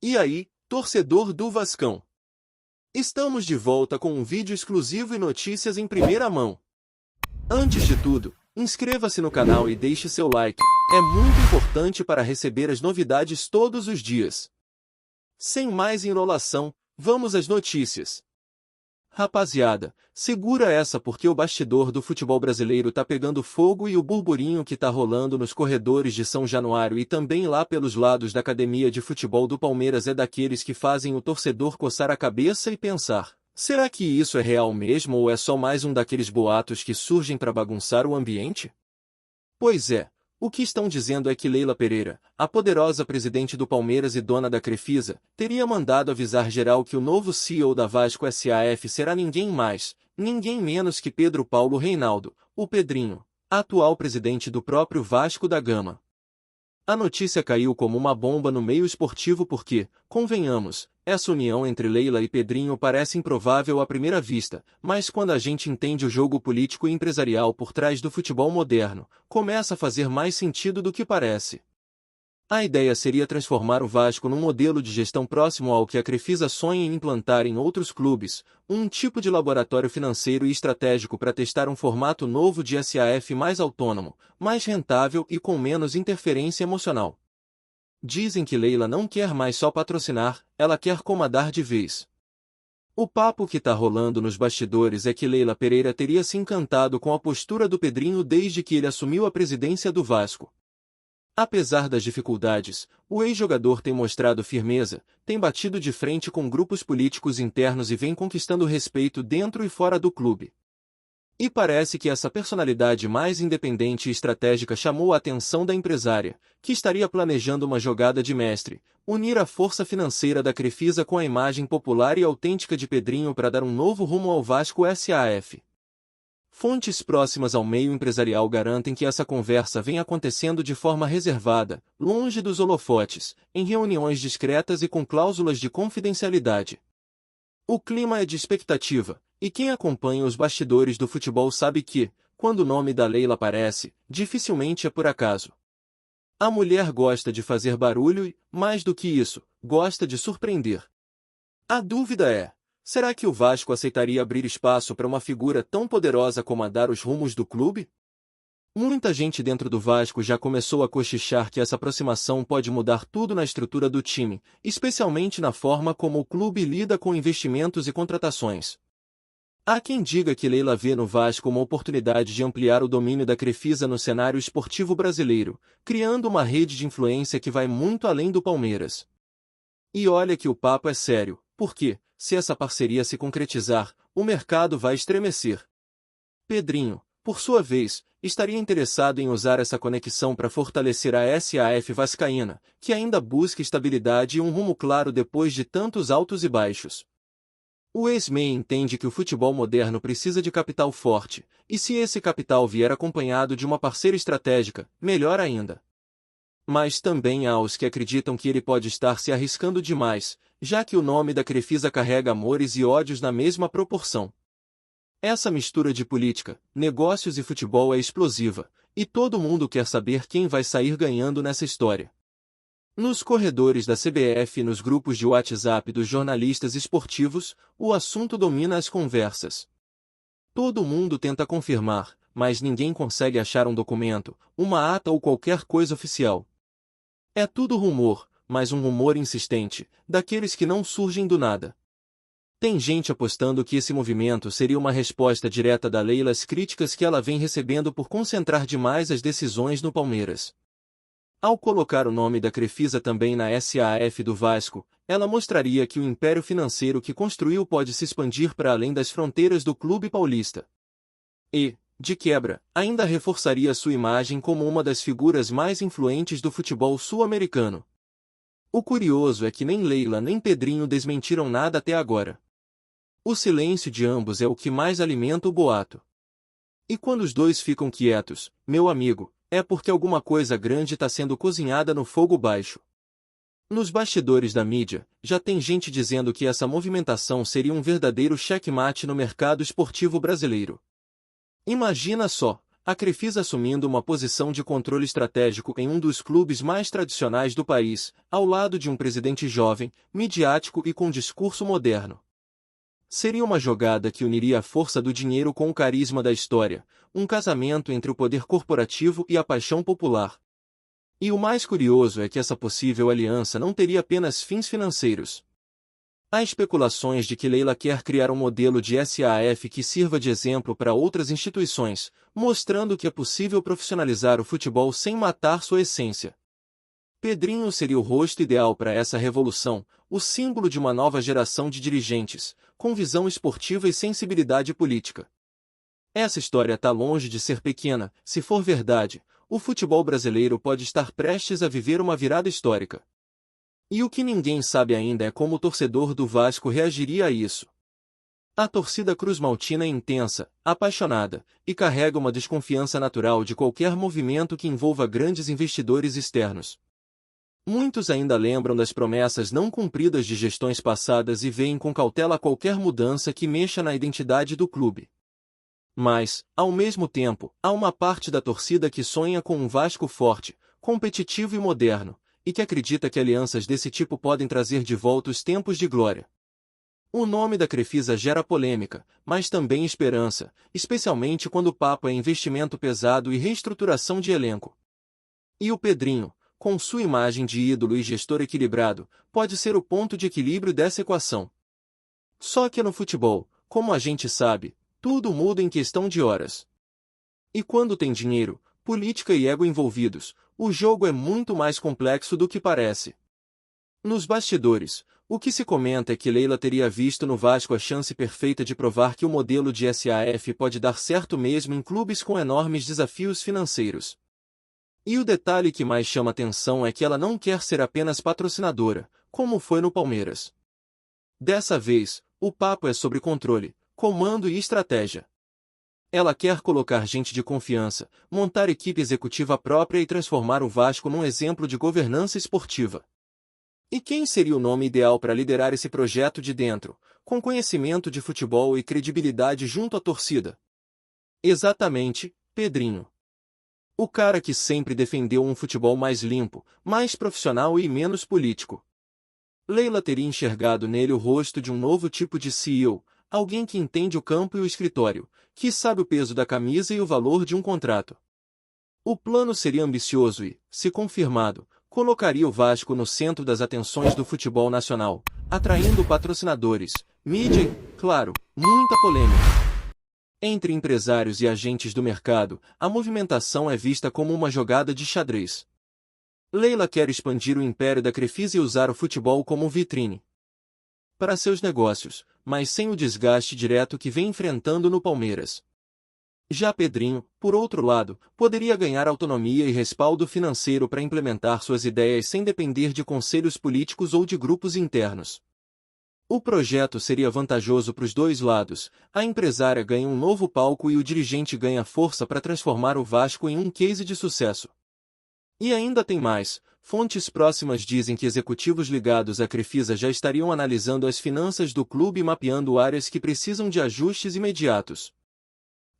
E aí, torcedor do Vascão? Estamos de volta com um vídeo exclusivo e notícias em primeira mão. Antes de tudo, inscreva-se no canal e deixe seu like, é muito importante para receber as novidades todos os dias. Sem mais enrolação, vamos às notícias. Rapaziada, segura essa porque o bastidor do futebol brasileiro tá pegando fogo e o burburinho que tá rolando nos corredores de São Januário e também lá pelos lados da academia de futebol do Palmeiras é daqueles que fazem o torcedor coçar a cabeça e pensar: será que isso é real mesmo ou é só mais um daqueles boatos que surgem para bagunçar o ambiente? Pois é. O que estão dizendo é que Leila Pereira, a poderosa presidente do Palmeiras e dona da Crefisa, teria mandado avisar geral que o novo CEO da Vasco S.A.F. será ninguém mais, ninguém menos que Pedro Paulo Reinaldo, o Pedrinho, atual presidente do próprio Vasco da Gama. A notícia caiu como uma bomba no meio esportivo porque, convenhamos, essa união entre Leila e Pedrinho parece improvável à primeira vista, mas quando a gente entende o jogo político e empresarial por trás do futebol moderno, começa a fazer mais sentido do que parece. A ideia seria transformar o Vasco num modelo de gestão próximo ao que a Crefisa sonha em implantar em outros clubes, um tipo de laboratório financeiro e estratégico para testar um formato novo de SAF mais autônomo, mais rentável e com menos interferência emocional. Dizem que Leila não quer mais só patrocinar, ela quer comandar de vez. O papo que tá rolando nos bastidores é que Leila Pereira teria se encantado com a postura do Pedrinho desde que ele assumiu a presidência do Vasco. Apesar das dificuldades, o ex-jogador tem mostrado firmeza, tem batido de frente com grupos políticos internos e vem conquistando respeito dentro e fora do clube. E parece que essa personalidade mais independente e estratégica chamou a atenção da empresária, que estaria planejando uma jogada de mestre, unir a força financeira da Crefisa com a imagem popular e autêntica de Pedrinho para dar um novo rumo ao Vasco S.A.F. Fontes próximas ao meio empresarial garantem que essa conversa vem acontecendo de forma reservada, longe dos holofotes, em reuniões discretas e com cláusulas de confidencialidade. O clima é de expectativa, e quem acompanha os bastidores do futebol sabe que, quando o nome da Leila aparece, dificilmente é por acaso. A mulher gosta de fazer barulho e, mais do que isso, gosta de surpreender. A dúvida é: será que o Vasco aceitaria abrir espaço para uma figura tão poderosa comandar os rumos do clube? Muita gente dentro do Vasco já começou a cochichar que essa aproximação pode mudar tudo na estrutura do time, especialmente na forma como o clube lida com investimentos e contratações. Há quem diga que Leila vê no Vasco uma oportunidade de ampliar o domínio da Crefisa no cenário esportivo brasileiro, criando uma rede de influência que vai muito além do Palmeiras. E olha que o papo é sério, porque, se essa parceria se concretizar, o mercado vai estremecer. Pedrinho, por sua vez, estaria interessado em usar essa conexão para fortalecer a SAF vascaína, que ainda busca estabilidade e um rumo claro depois de tantos altos e baixos. O ex-MEI entende que o futebol moderno precisa de capital forte, e se esse capital vier acompanhado de uma parceira estratégica, melhor ainda. Mas também há os que acreditam que ele pode estar se arriscando demais, já que o nome da Crefisa carrega amores e ódios na mesma proporção. Essa mistura de política, negócios e futebol é explosiva, e todo mundo quer saber quem vai sair ganhando nessa história. Nos corredores da CBF e nos grupos de WhatsApp dos jornalistas esportivos, o assunto domina as conversas. Todo mundo tenta confirmar, mas ninguém consegue achar um documento, uma ata ou qualquer coisa oficial. É tudo rumor, mas um rumor insistente, daqueles que não surgem do nada. Tem gente apostando que esse movimento seria uma resposta direta da Leila às críticas que ela vem recebendo por concentrar demais as decisões no Palmeiras. Ao colocar o nome da Crefisa também na SAF do Vasco, ela mostraria que o império financeiro que construiu pode se expandir para além das fronteiras do clube paulista. E, de quebra, ainda reforçaria sua imagem como uma das figuras mais influentes do futebol sul-americano. O curioso é que nem Leila nem Pedrinho desmentiram nada até agora. O silêncio de ambos é o que mais alimenta o boato. E quando os dois ficam quietos, meu amigo, é porque alguma coisa grande está sendo cozinhada no fogo baixo. Nos bastidores da mídia, já tem gente dizendo que essa movimentação seria um verdadeiro checkmate no mercado esportivo brasileiro. Imagina só, a Crefisa assumindo uma posição de controle estratégico em um dos clubes mais tradicionais do país, ao lado de um presidente jovem, midiático e com discurso moderno. Seria uma jogada que uniria a força do dinheiro com o carisma da história, um casamento entre o poder corporativo e a paixão popular. E o mais curioso é que essa possível aliança não teria apenas fins financeiros. Há especulações de que Leila quer criar um modelo de SAF que sirva de exemplo para outras instituições, mostrando que é possível profissionalizar o futebol sem matar sua essência. Pedrinho seria o rosto ideal para essa revolução, o símbolo de uma nova geração de dirigentes, com visão esportiva e sensibilidade política. Essa história está longe de ser pequena, se for verdade, o futebol brasileiro pode estar prestes a viver uma virada histórica. E o que ninguém sabe ainda é como o torcedor do Vasco reagiria a isso. A torcida cruzmaltina é intensa, apaixonada, e carrega uma desconfiança natural de qualquer movimento que envolva grandes investidores externos. Muitos ainda lembram das promessas não cumpridas de gestões passadas e veem com cautela qualquer mudança que mexa na identidade do clube. Mas, ao mesmo tempo, há uma parte da torcida que sonha com um Vasco forte, competitivo e moderno, e que acredita que alianças desse tipo podem trazer de volta os tempos de glória. O nome da Crefisa gera polêmica, mas também esperança, especialmente quando o papo é investimento pesado e reestruturação de elenco. E o Pedrinho, com sua imagem de ídolo e gestor equilibrado, pode ser o ponto de equilíbrio dessa equação. Só que no futebol, como a gente sabe, tudo muda em questão de horas. E quando tem dinheiro, política e ego envolvidos, o jogo é muito mais complexo do que parece. Nos bastidores, o que se comenta é que Leila teria visto no Vasco a chance perfeita de provar que o modelo de SAF pode dar certo mesmo em clubes com enormes desafios financeiros. E o detalhe que mais chama atenção é que ela não quer ser apenas patrocinadora, como foi no Palmeiras. Dessa vez, o papo é sobre controle, comando e estratégia. Ela quer colocar gente de confiança, montar equipe executiva própria e transformar o Vasco num exemplo de governança esportiva. E quem seria o nome ideal para liderar esse projeto de dentro, com conhecimento de futebol e credibilidade junto à torcida? Exatamente, Pedrinho. O cara que sempre defendeu um futebol mais limpo, mais profissional e menos político. Leila teria enxergado nele o rosto de um novo tipo de CEO, alguém que entende o campo e o escritório, que sabe o peso da camisa e o valor de um contrato. O plano seria ambicioso e, se confirmado, colocaria o Vasco no centro das atenções do futebol nacional, atraindo patrocinadores, mídia e, claro, muita polêmica. Entre empresários e agentes do mercado, a movimentação é vista como uma jogada de xadrez. Leila quer expandir o império da Crefisa e usar o futebol como vitrine para seus negócios, mas sem o desgaste direto que vem enfrentando no Palmeiras. Já Pedrinho, por outro lado, poderia ganhar autonomia e respaldo financeiro para implementar suas ideias sem depender de conselhos políticos ou de grupos internos. O projeto seria vantajoso para os dois lados, a empresária ganha um novo palco e o dirigente ganha força para transformar o Vasco em um case de sucesso. E ainda tem mais. Fontes próximas dizem que executivos ligados à Crefisa já estariam analisando as finanças do clube e mapeando áreas que precisam de ajustes imediatos.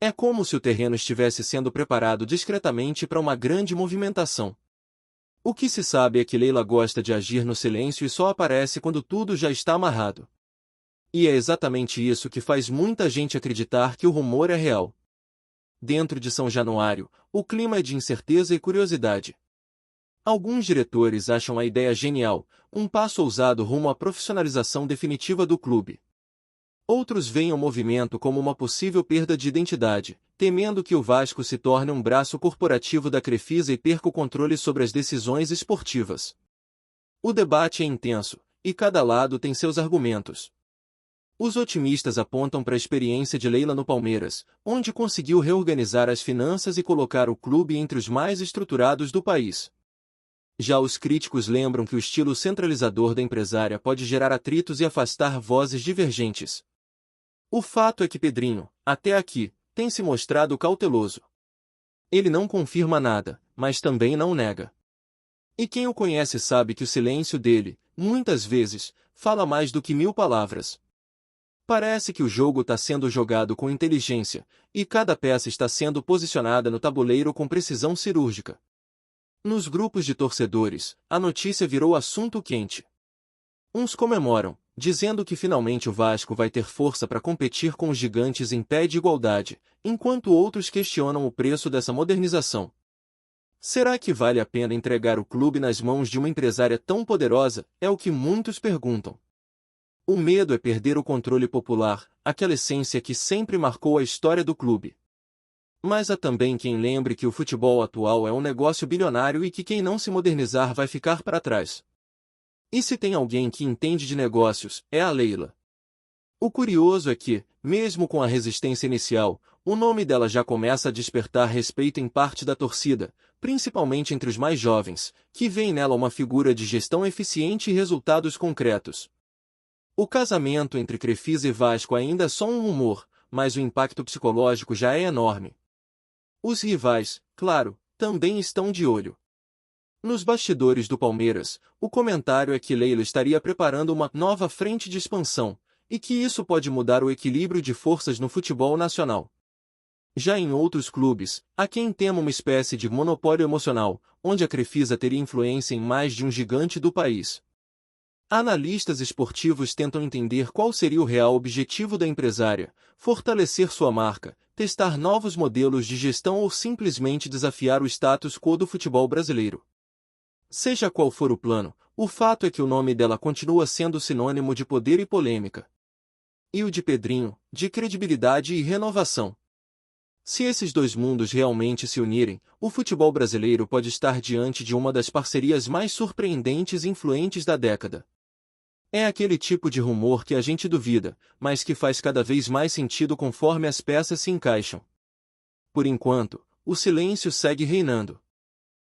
É como se o terreno estivesse sendo preparado discretamente para uma grande movimentação. O que se sabe é que Leila gosta de agir no silêncio e só aparece quando tudo já está amarrado. E é exatamente isso que faz muita gente acreditar que o rumor é real. Dentro de São Januário, o clima é de incerteza e curiosidade. Alguns diretores acham a ideia genial, um passo ousado rumo à profissionalização definitiva do clube. Outros veem o movimento como uma possível perda de identidade, temendo que o Vasco se torne um braço corporativo da Crefisa e perca o controle sobre as decisões esportivas. O debate é intenso, e cada lado tem seus argumentos. Os otimistas apontam para a experiência de Leila no Palmeiras, onde conseguiu reorganizar as finanças e colocar o clube entre os mais estruturados do país. Já os críticos lembram que o estilo centralizador da empresária pode gerar atritos e afastar vozes divergentes. O fato é que Pedrinho, até aqui, tem se mostrado cauteloso. Ele não confirma nada, mas também não nega. E quem o conhece sabe que o silêncio dele, muitas vezes, fala mais do que 1000 palavras. Parece que o jogo está sendo jogado com inteligência, e cada peça está sendo posicionada no tabuleiro com precisão cirúrgica. Nos grupos de torcedores, a notícia virou assunto quente. Uns comemoram, dizendo que finalmente o Vasco vai ter força para competir com os gigantes em pé de igualdade, enquanto outros questionam o preço dessa modernização. Será que vale a pena entregar o clube nas mãos de uma empresária tão poderosa? É o que muitos perguntam. O medo é perder o controle popular, aquela essência que sempre marcou a história do clube. Mas há também quem lembre que o futebol atual é um negócio bilionário e que quem não se modernizar vai ficar para trás. E se tem alguém que entende de negócios, é a Leila. O curioso é que, mesmo com a resistência inicial, o nome dela já começa a despertar respeito em parte da torcida, principalmente entre os mais jovens, que veem nela uma figura de gestão eficiente e resultados concretos. O casamento entre Crefisa e Vasco ainda é só um rumor, mas o impacto psicológico já é enorme. Os rivais, claro, também estão de olho. Nos bastidores do Palmeiras, o comentário é que Leila estaria preparando uma nova frente de expansão, e que isso pode mudar o equilíbrio de forças no futebol nacional. Já em outros clubes, há quem tema uma espécie de monopólio emocional, onde a Crefisa teria influência em mais de um gigante do país. Analistas esportivos tentam entender qual seria o real objetivo da empresária: fortalecer sua marca, testar novos modelos de gestão ou simplesmente desafiar o status quo do futebol brasileiro. Seja qual for o plano, o fato é que o nome dela continua sendo sinônimo de poder e polêmica. E o de Pedrinho, de credibilidade e renovação. Se esses dois mundos realmente se unirem, o futebol brasileiro pode estar diante de uma das parcerias mais surpreendentes e influentes da década. É aquele tipo de rumor que a gente duvida, mas que faz cada vez mais sentido conforme as peças se encaixam. Por enquanto, o silêncio segue reinando.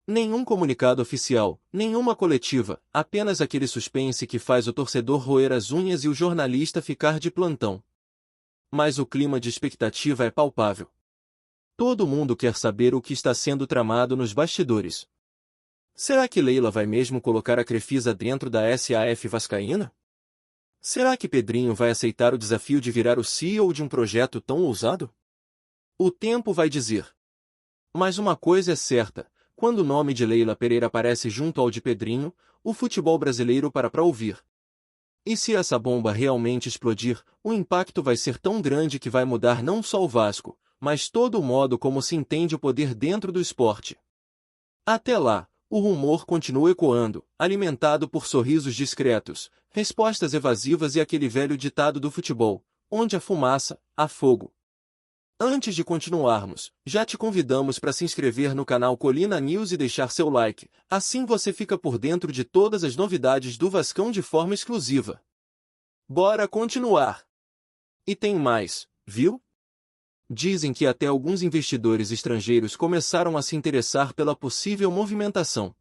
Nenhum comunicado oficial, nenhuma coletiva, apenas aquele suspense que faz o torcedor roer as unhas e o jornalista ficar de plantão. Mas o clima de expectativa é palpável. Todo mundo quer saber o que está sendo tramado nos bastidores. Será que Leila vai mesmo colocar a Crefisa dentro da SAF vascaína? Será que Pedrinho vai aceitar o desafio de virar o CEO de um projeto tão ousado? O tempo vai dizer. Mas uma coisa é certa, quando o nome de Leila Pereira aparece junto ao de Pedrinho, o futebol brasileiro para ouvir. E se essa bomba realmente explodir, o impacto vai ser tão grande que vai mudar não só o Vasco, mas todo o modo como se entende o poder dentro do esporte. Até lá, o rumor continua ecoando, alimentado por sorrisos discretos, respostas evasivas e aquele velho ditado do futebol: onde há fumaça, há fogo. Antes de continuarmos, já te convidamos para se inscrever no canal Colina News e deixar seu like, assim você fica por dentro de todas as novidades do Vascão de forma exclusiva. Bora continuar! E tem mais, viu? Dizem que até alguns investidores estrangeiros começaram a se interessar pela possível movimentação.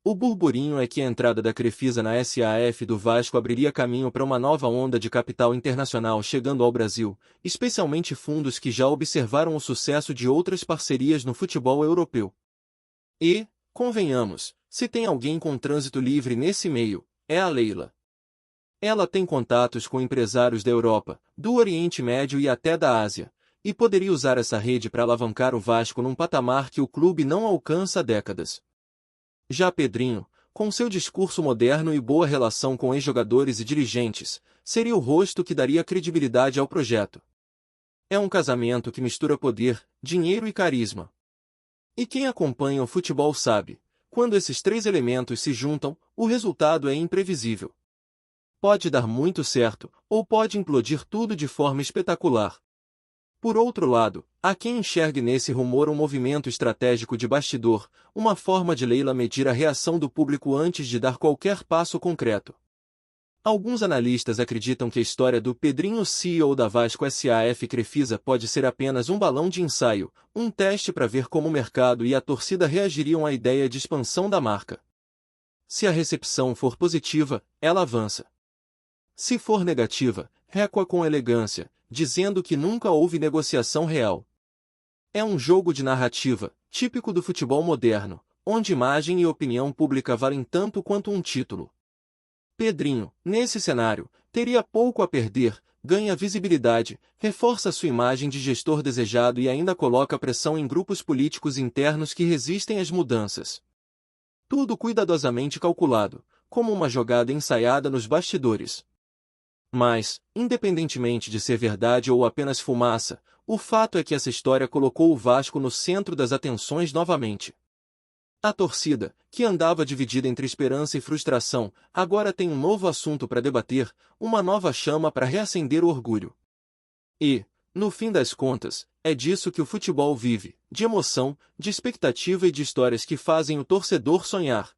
O burburinho é que a entrada da Crefisa na SAF do Vasco abriria caminho para uma nova onda de capital internacional chegando ao Brasil, especialmente fundos que já observaram o sucesso de outras parcerias no futebol europeu. E, convenhamos, se tem alguém com trânsito livre nesse meio, é a Leila. Ela tem contatos com empresários da Europa, do Oriente Médio e até da Ásia, e poderia usar essa rede para alavancar o Vasco num patamar que o clube não alcança há décadas. Já Pedrinho, com seu discurso moderno e boa relação com ex-jogadores e dirigentes, seria o rosto que daria credibilidade ao projeto. É um casamento que mistura poder, dinheiro e carisma. E quem acompanha o futebol sabe, quando esses três elementos se juntam, o resultado é imprevisível. Pode dar muito certo, ou pode implodir tudo de forma espetacular. Por outro lado, há quem enxergue nesse rumor um movimento estratégico de bastidor, uma forma de Leila medir a reação do público antes de dar qualquer passo concreto. Alguns analistas acreditam que a história do Pedrinho CEO da Vasco SAF Crefisa pode ser apenas um balão de ensaio, um teste para ver como o mercado e a torcida reagiriam à ideia de expansão da marca. Se a recepção for positiva, ela avança. Se for negativa, recua com elegância, dizendo que nunca houve negociação real. É um jogo de narrativa, típico do futebol moderno, onde imagem e opinião pública valem tanto quanto um título. Pedrinho, nesse cenário, teria pouco a perder, ganha visibilidade, reforça sua imagem de gestor desejado e ainda coloca pressão em grupos políticos internos que resistem às mudanças. Tudo cuidadosamente calculado, como uma jogada ensaiada nos bastidores. Mas, independentemente de ser verdade ou apenas fumaça, o fato é que essa história colocou o Vasco no centro das atenções novamente. A torcida, que andava dividida entre esperança e frustração, agora tem um novo assunto para debater, uma nova chama para reacender o orgulho. E, no fim das contas, é disso que o futebol vive, de emoção, de expectativa e de histórias que fazem o torcedor sonhar.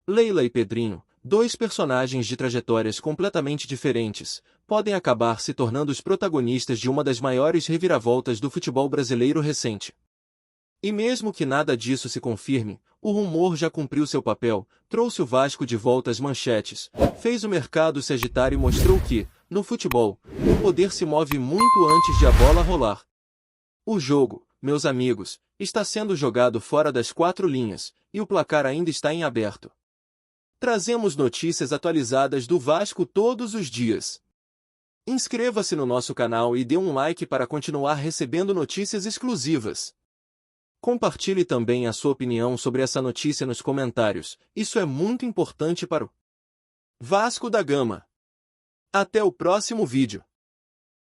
Leila e Pedrinho, dois personagens de trajetórias completamente diferentes, podem acabar se tornando os protagonistas de uma das maiores reviravoltas do futebol brasileiro recente. E mesmo que nada disso se confirme, o rumor já cumpriu seu papel, trouxe o Vasco de volta às manchetes, fez o mercado se agitar e mostrou que, no futebol, o poder se move muito antes de a bola rolar. O jogo, meus amigos, está sendo jogado fora das 4 linhas, e o placar ainda está em aberto. Trazemos notícias atualizadas do Vasco todos os dias. Inscreva-se no nosso canal e dê um like para continuar recebendo notícias exclusivas. Compartilhe também a sua opinião sobre essa notícia nos comentários, isso é muito importante para o Vasco da Gama. Até o próximo vídeo.